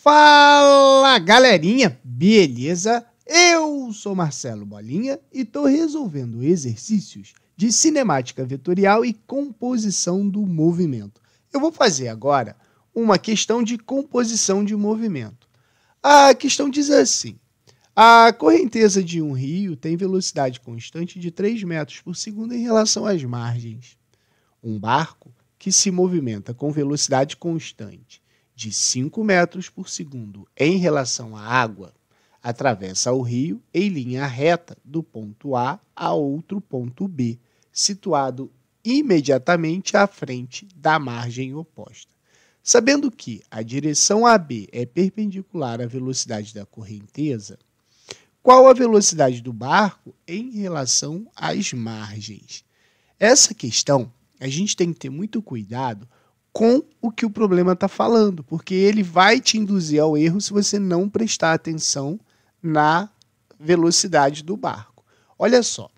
Fala, galerinha, beleza? Eu sou Marcelo Bolinha e estou resolvendo exercícios de cinemática vetorial e composição do movimento. Eu vou fazer agora uma questão de composição de movimento. A questão diz assim: a correnteza de um rio tem velocidade constante de 3 metros por segundo em relação às margens. Um barco que se movimenta com velocidade constante de 5 metros por segundo em relação à água, atravessa o rio em linha reta do ponto A a outro ponto B, situado imediatamente à frente da margem oposta. Sabendo que a direção AB é perpendicular à velocidade da correnteza, qual a velocidade do barco em relação às margens? Essa questão, a gente tem que ter muito cuidado com o que o problema está falando, porque ele vai te induzir ao erro se você não prestar atenção na velocidade do barco. Olha só,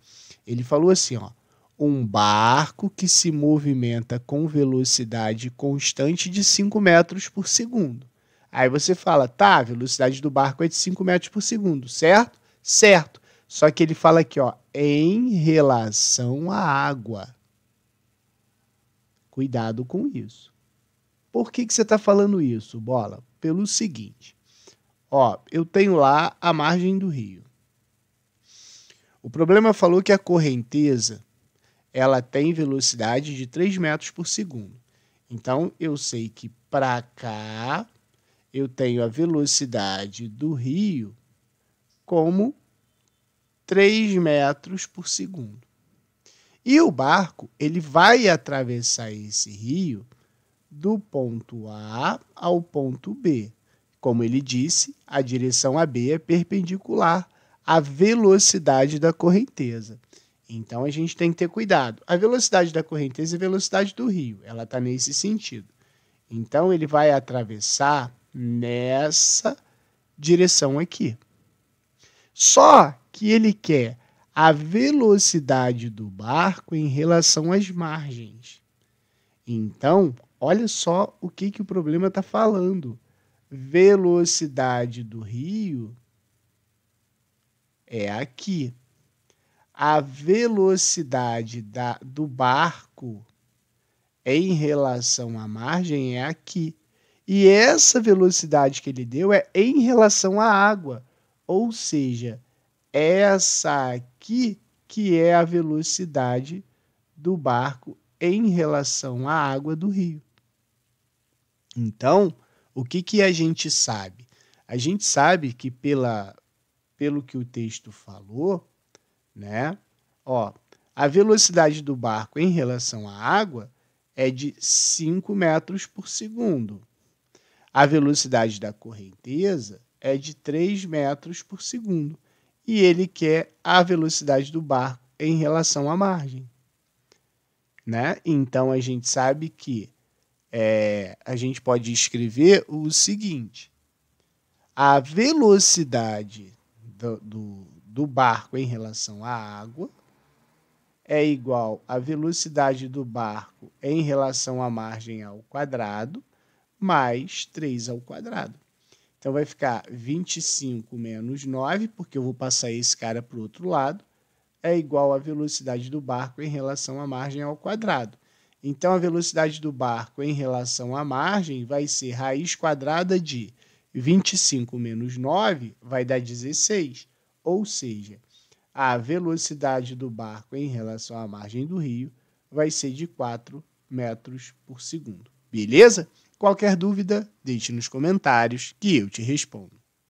ele falou assim, ó, um barco que se movimenta com velocidade constante de 5 metros por segundo. Aí você fala, tá, a velocidade do barco é de 5 metros por segundo, certo? Certo. Só que ele fala aqui, ó, em relação à água. Cuidado com isso. Por que você está falando isso, Bola? Pelo seguinte, ó, eu tenho lá a margem do rio. O problema falou que a correnteza, ela tem velocidade de 3 metros por segundo. Então, eu sei que para cá, eu tenho a velocidade do rio como 3 metros por segundo. E o barco, ele vai atravessar esse rio do ponto A ao ponto B. Como ele disse, a direção AB é perpendicular à velocidade da correnteza. Então, a gente tem que ter cuidado. A velocidade da correnteza é a velocidade do rio. Ela está nesse sentido. Então, ele vai atravessar nessa direção aqui. Só que ele quer a velocidade do barco em relação às margens. Então, olha só o que o problema está falando. Velocidade do rio é aqui. A velocidade do barco em relação à margem é aqui. E essa velocidade que ele deu é em relação à água. Ou seja, essa aqui que é a velocidade do barco em relação à água do rio. Então, o que a gente sabe? A gente sabe que pelo que o texto falou, né? Ó, a velocidade do barco em relação à água é de 5 metros por segundo. A velocidade da correnteza é de 3 metros por segundo. E ele quer a velocidade do barco em relação à margem. Né? Então, a gente sabe que a gente pode escrever o seguinte: a velocidade do barco em relação à água é igual à velocidade do barco em relação à margem ao quadrado, mais 3 ao quadrado. Então, vai ficar 25 menos 9, porque eu vou passar esse cara para o outro lado, é igual à velocidade do barco em relação à margem ao quadrado. Então, a velocidade do barco em relação à margem vai ser raiz quadrada de 25 menos 9 vai dar 16. Ou seja, a velocidade do barco em relação à margem do rio vai ser de 4 metros por segundo. Beleza? Qualquer dúvida, deixe nos comentários que eu te respondo.